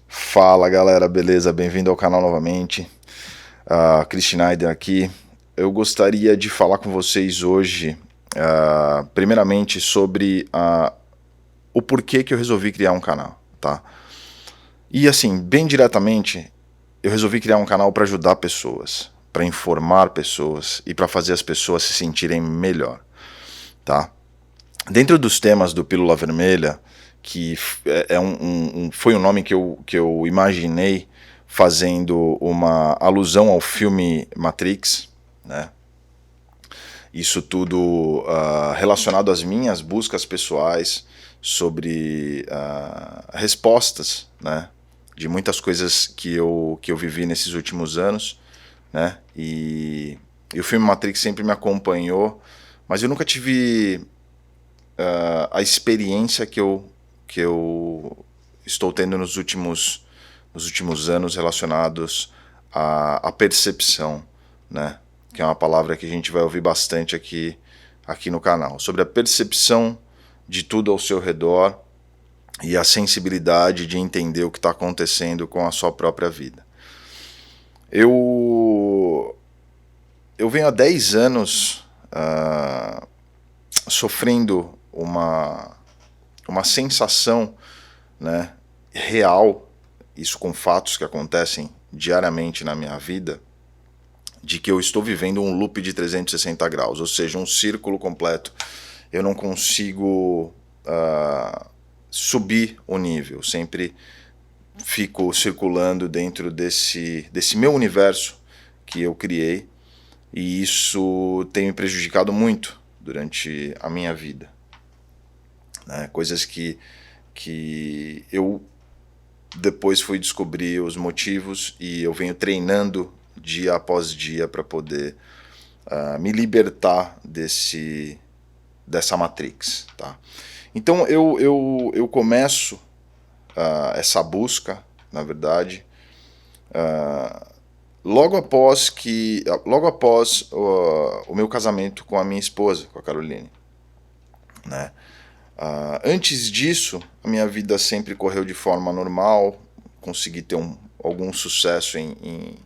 Fala galera, beleza? Bem-vindo ao canal novamente. Chris Schneider aqui. Eu gostaria de falar com vocês hoje, primeiramente, sobre o porquê que eu resolvi criar um canal, tá? E assim, bem diretamente, eu resolvi criar um canal para ajudar pessoas, para informar pessoas e para fazer as pessoas se sentirem melhor, tá? Dentro dos temas do Pílula Vermelha, que foi um nome que eu imaginei fazendo uma alusão ao filme Matrix, né? Isso tudo relacionado às minhas buscas pessoais sobre respostas, né, de muitas coisas que eu vivi nesses últimos anos, né? E o filme Matrix sempre me acompanhou, mas eu nunca tive a experiência que eu estou tendo nos últimos anos relacionados à percepção, né? Que é uma palavra que a gente vai ouvir bastante aqui no canal, sobre a percepção de tudo ao seu redor e a sensibilidade de entender o que está acontecendo com a sua própria vida. Eu venho há 10 anos sofrendo uma sensação, né, real, isso com fatos que acontecem diariamente na minha vida, de que eu estou vivendo um loop de 360 graus, ou seja, um círculo completo. Eu não consigo subir o nível, sempre fico circulando dentro desse meu universo que eu criei, e isso tem me prejudicado muito durante a minha vida, né? Coisas que eu depois fui descobrir os motivos, e eu venho treinando dia após dia para poder me libertar dessa Matrix, tá? Então eu começo essa busca, na verdade, logo após o meu casamento com a minha esposa, com a Caroline, né? Antes disso, a minha vida sempre correu de forma normal, consegui ter algum sucesso em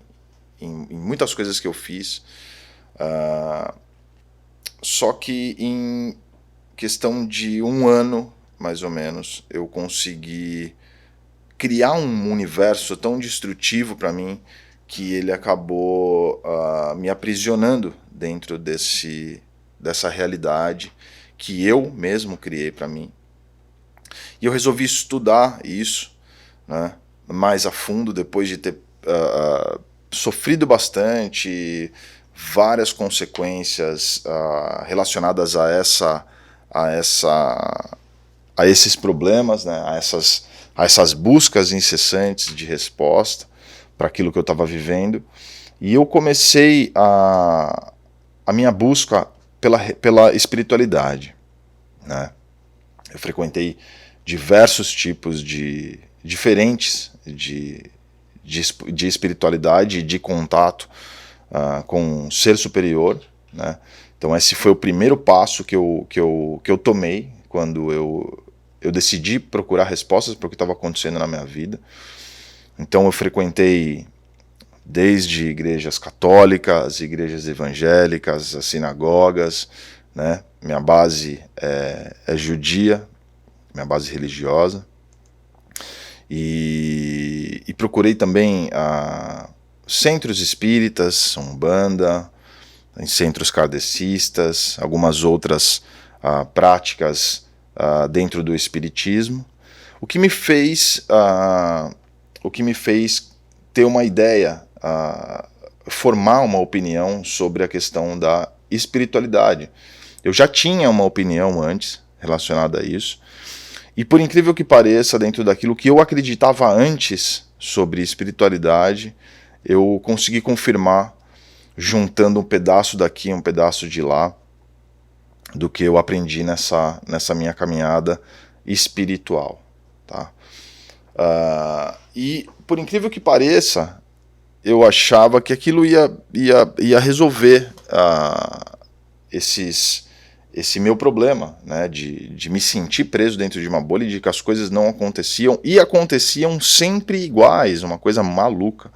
muitas coisas que eu fiz, só que em questão de um ano, mais ou menos, eu consegui criar um universo tão destrutivo para mim que ele acabou me aprisionando dentro dessa realidade que eu mesmo criei para mim. E eu resolvi estudar isso, né, mais a fundo, depois de ter sofrido bastante, várias consequências relacionadas a esses problemas, né, a essas buscas incessantes de resposta para aquilo que eu estava vivendo. E eu comecei a minha busca pela espiritualidade, né? Eu frequentei diversos tipos diferentes de espiritualidade, de contato com um ser superior, né? Então esse foi o primeiro passo que eu tomei quando eu decidi procurar respostas para o que estava acontecendo na minha vida. Então eu frequentei desde igrejas católicas, igrejas evangélicas, as sinagogas, né? Minha base é judia, minha base religiosa, e procurei também centros espíritas, umbanda, em centros kardecistas, algumas outras práticas dentro do espiritismo, o que me fez ter uma ideia, formar uma opinião sobre a questão da espiritualidade. Eu já tinha uma opinião antes relacionada a isso, e por incrível que pareça, dentro daquilo que eu acreditava antes sobre espiritualidade, eu consegui confirmar, juntando um pedaço daqui, um pedaço de lá, do que eu aprendi nessa minha caminhada espiritual, tá? E por incrível que pareça, eu achava que aquilo ia resolver esses esse meu problema, né, de me sentir preso dentro de uma bolha e de que as coisas não aconteciam, e aconteciam sempre iguais, uma coisa maluca,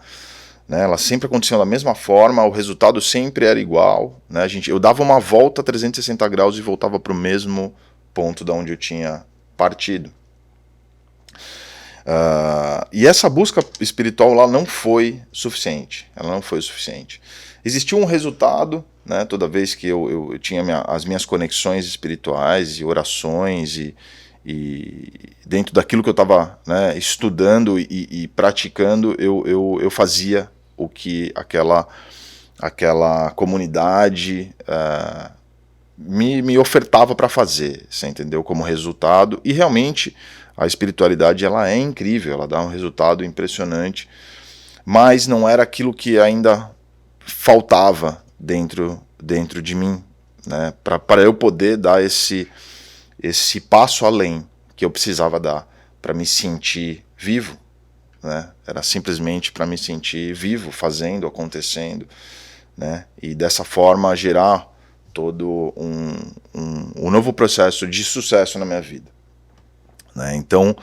né, elas sempre aconteciam da mesma forma, o resultado sempre era igual, né, eu dava uma volta a 360 graus e voltava para o mesmo ponto da onde eu tinha partido. E essa busca espiritual lá não foi suficiente, ela não foi o suficiente. Existiu um resultado, né, toda vez que eu tinha as minhas conexões espirituais e orações e dentro daquilo que eu estava, né, estudando e praticando, eu fazia o que aquela comunidade me ofertava para fazer, você entendeu, como resultado. E realmente a espiritualidade ela é incrível, ela dá um resultado impressionante, mas não era aquilo que ainda faltava dentro de mim, né, para eu poder dar esse passo além que eu precisava dar para me sentir vivo, né? Era simplesmente para me sentir vivo, fazendo, acontecendo, né? E dessa forma gerar todo um novo processo de sucesso na minha vida, né? Então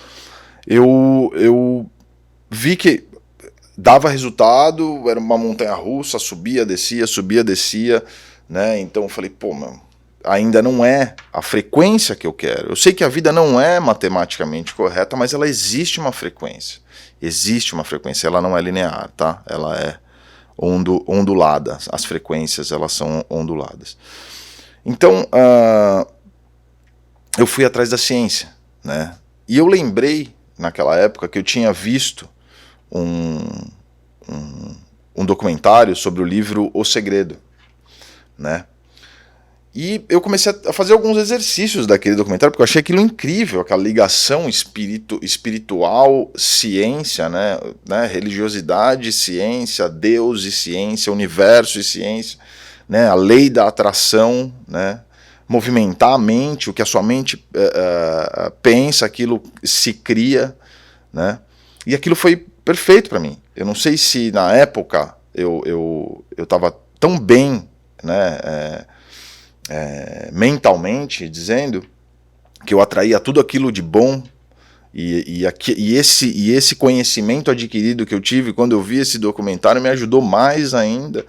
eu vi que dava resultado, era uma montanha russa, subia, descia, né? Então eu falei, pô, meu, ainda não é a frequência que eu quero. Eu sei que a vida não é matematicamente correta, mas ela existe uma frequência. Existe uma frequência, ela não é linear, tá? Ela é ondulada, as frequências elas são onduladas. Então eu fui atrás da ciência, né? E eu lembrei naquela época que eu tinha visto um documentário sobre o livro O Segredo, né? E eu comecei a fazer alguns exercícios daquele documentário, porque eu achei aquilo incrível, aquela ligação espiritual, ciência, né? Religiosidade, ciência, Deus e ciência, universo e ciência, né? A lei da atração, né? Movimentar a mente, o que a sua mente pensa, aquilo se cria, né? E aquilo foi perfeito para mim. Eu não sei se na época eu estava tão bem, né, mentalmente dizendo, que eu atraía tudo aquilo de bom e esse conhecimento adquirido que eu tive quando eu vi esse documentário me ajudou mais ainda.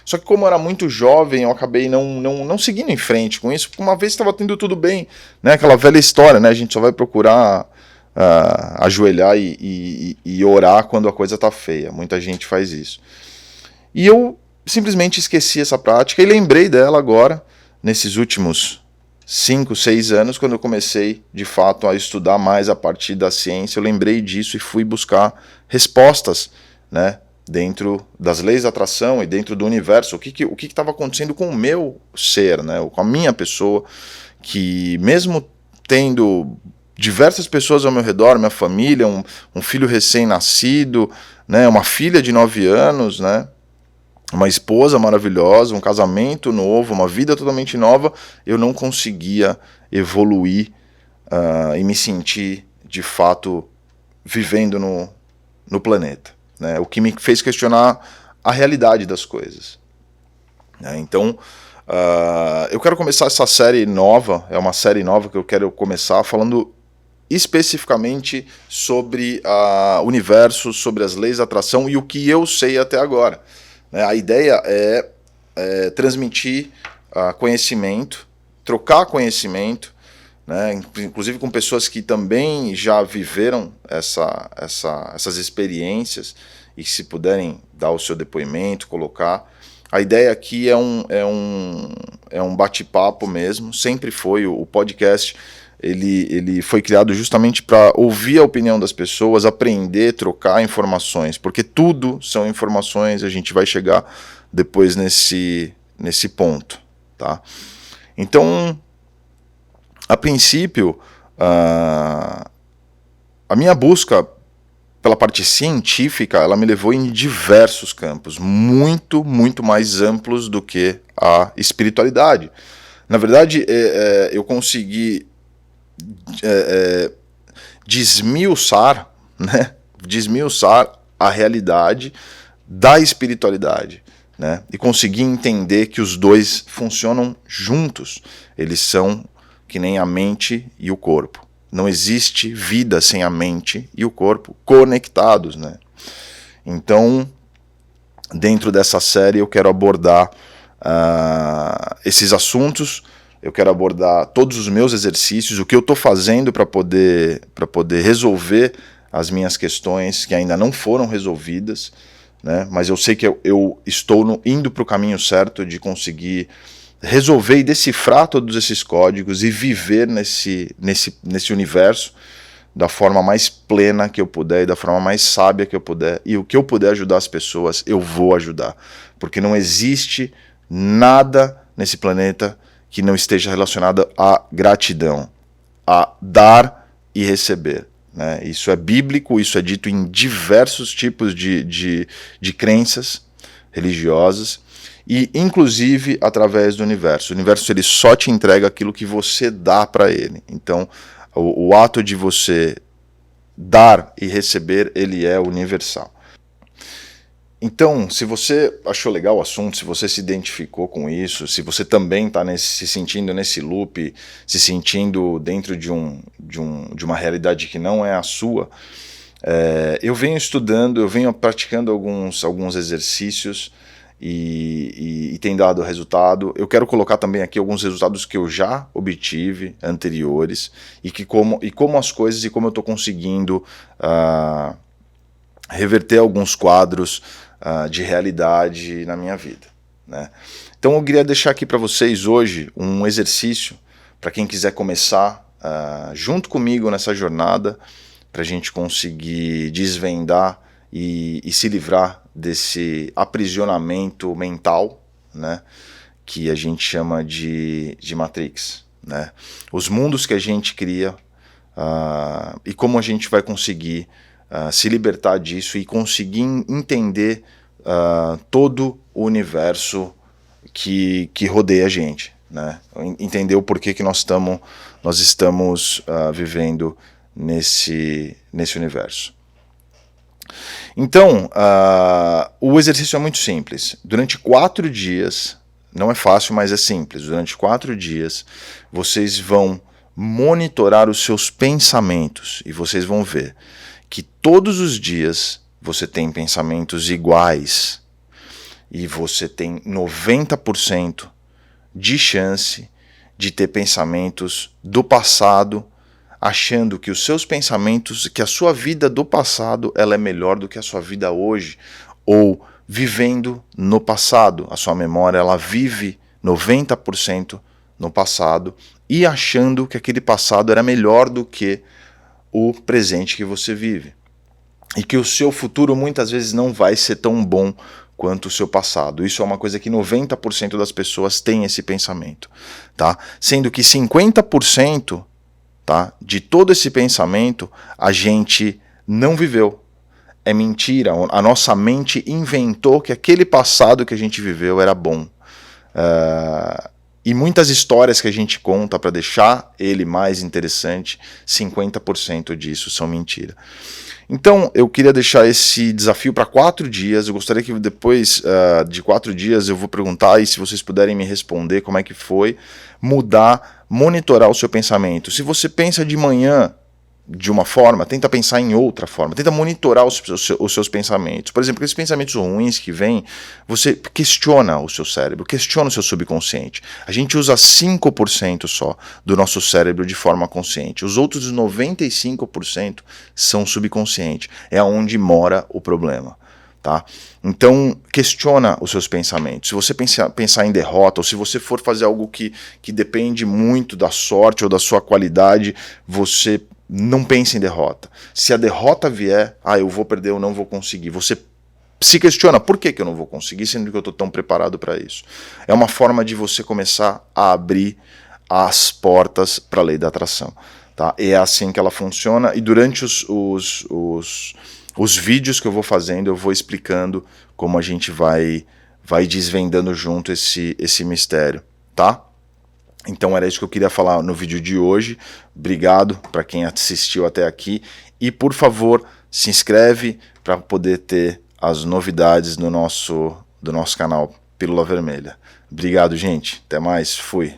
Só que como eu era muito jovem, eu acabei não seguindo em frente com isso, porque uma vez estava tendo tudo bem, né? Aquela velha história, né? A gente só vai procurar ajoelhar e orar quando a coisa está feia. Muita gente faz isso. E eu simplesmente esqueci essa prática e lembrei dela agora, nesses últimos 5, 6 anos, quando eu comecei de fato a estudar mais a partir da ciência. Eu lembrei disso e fui buscar respostas, né, dentro das leis da atração e dentro do universo, o que estava acontecendo com o meu ser, né, com a minha pessoa, que mesmo tendo diversas pessoas ao meu redor, minha família, um filho recém-nascido, né, uma filha de 9 anos, né, uma esposa maravilhosa, um casamento novo, uma vida totalmente nova, eu não conseguia evoluir e me sentir de fato vivendo no planeta, né? O que me fez questionar a realidade das coisas, né? Então eu quero começar essa série nova, é uma série nova que eu quero começar falando especificamente sobre o universo, sobre as leis da atração e o que eu sei até agora. A ideia é transmitir conhecimento, trocar conhecimento, né, inclusive com pessoas que também já viveram essas experiências e se puderem dar o seu depoimento, colocar. A ideia aqui é um bate-papo mesmo, sempre foi o podcast. Ele foi criado justamente para ouvir a opinião das pessoas, aprender, trocar informações, porque tudo são informações, a gente vai chegar depois nesse ponto, tá? Então, a princípio, a minha busca pela parte científica, ela me levou em diversos campos, muito, muito mais amplos do que a espiritualidade. Na verdade, eu consegui desmiuçar, né? Desmiuçar a realidade da espiritualidade, né? E conseguir entender que os dois funcionam juntos. Eles são que nem a mente e o corpo. Não existe vida sem a mente e o corpo conectados, né? Então, dentro dessa série eu quero abordar esses assuntos, eu quero abordar todos os meus exercícios, o que eu estou fazendo para poder resolver as minhas questões que ainda não foram resolvidas, né? Mas eu sei que eu estou indo para o caminho certo de conseguir resolver e decifrar todos esses códigos e viver nesse universo da forma mais plena que eu puder e da forma mais sábia que eu puder, e o que eu puder ajudar as pessoas, eu vou ajudar, porque não existe nada nesse planeta que não esteja relacionado à gratidão, a dar e receber, né? Isso é bíblico, isso é dito em diversos tipos de crenças religiosas, e inclusive através do universo. O universo ele só te entrega aquilo que você dá para ele. Então, o ato de você dar e receber, ele é universal. Então, se você achou legal o assunto, se você se identificou com isso, se você também está se sentindo nesse loop, se sentindo dentro de uma realidade que não é a sua, eu venho estudando, eu venho praticando alguns exercícios e tem dado resultado. Eu quero colocar também aqui alguns resultados que eu já obtive anteriores e como as coisas e como eu estou conseguindo reverter alguns quadros de realidade na minha vida, né? Então eu queria deixar aqui para vocês hoje um exercício para quem quiser começar junto comigo nessa jornada, para a gente conseguir desvendar e se livrar desse aprisionamento mental, né, que a gente chama de Matrix, né? Os mundos que a gente cria e como a gente vai conseguir se libertar disso e conseguir entender todo o universo que rodeia a gente, né? Entender o porquê que nós estamos vivendo nesse universo. Então, o exercício é muito simples. Durante 4 dias, não é fácil, mas é simples. Durante 4 dias, vocês vão monitorar os seus pensamentos e vocês vão ver que todos os dias você tem pensamentos iguais e você tem 90% de chance de ter pensamentos do passado, achando que os seus pensamentos, que a sua vida do passado ela é melhor do que a sua vida hoje, ou vivendo no passado. A sua memória ela vive 90% no passado e achando que aquele passado era melhor do que o presente que você vive. E que o seu futuro muitas vezes não vai ser tão bom quanto o seu passado. Isso é uma coisa que 90% das pessoas têm esse pensamento, tá? Sendo que 50%, tá, de todo esse pensamento a gente não viveu. É mentira. A nossa mente inventou que aquele passado que a gente viveu era bom. E muitas histórias que a gente conta para deixar ele mais interessante, 50% disso são mentira. Então, eu queria deixar esse desafio para 4 dias. Eu gostaria que depois de 4 dias eu vou perguntar, e se vocês puderem me responder como é que foi, monitorar o seu pensamento. Se você pensa de manhã de uma forma, tenta pensar em outra forma, tenta monitorar os seus pensamentos. Por exemplo, esses pensamentos ruins que vêm, você questiona o seu cérebro, questiona o seu subconsciente. A gente usa 5% só do nosso cérebro de forma consciente. Os outros 95% são subconsciente. É onde mora o problema. Tá? Então, questiona os seus pensamentos. Se você pensar em derrota, ou se você for fazer algo que depende muito da sorte ou da sua qualidade, você não pense em derrota. Se a derrota vier, eu vou perder, eu não vou conseguir. Você se questiona, por que eu não vou conseguir, sendo que eu estou tão preparado para isso? É uma forma de você começar a abrir as portas para a lei da atração. Tá? E é assim que ela funciona, e durante os vídeos que eu vou fazendo, eu vou explicando como a gente vai desvendando junto esse mistério, tá? Então era isso que eu queria falar no vídeo de hoje. Obrigado para quem assistiu até aqui. E por favor, se inscreve para poder ter as novidades no nosso do nosso canal Pílula Vermelha. Obrigado, gente. Até mais. Fui.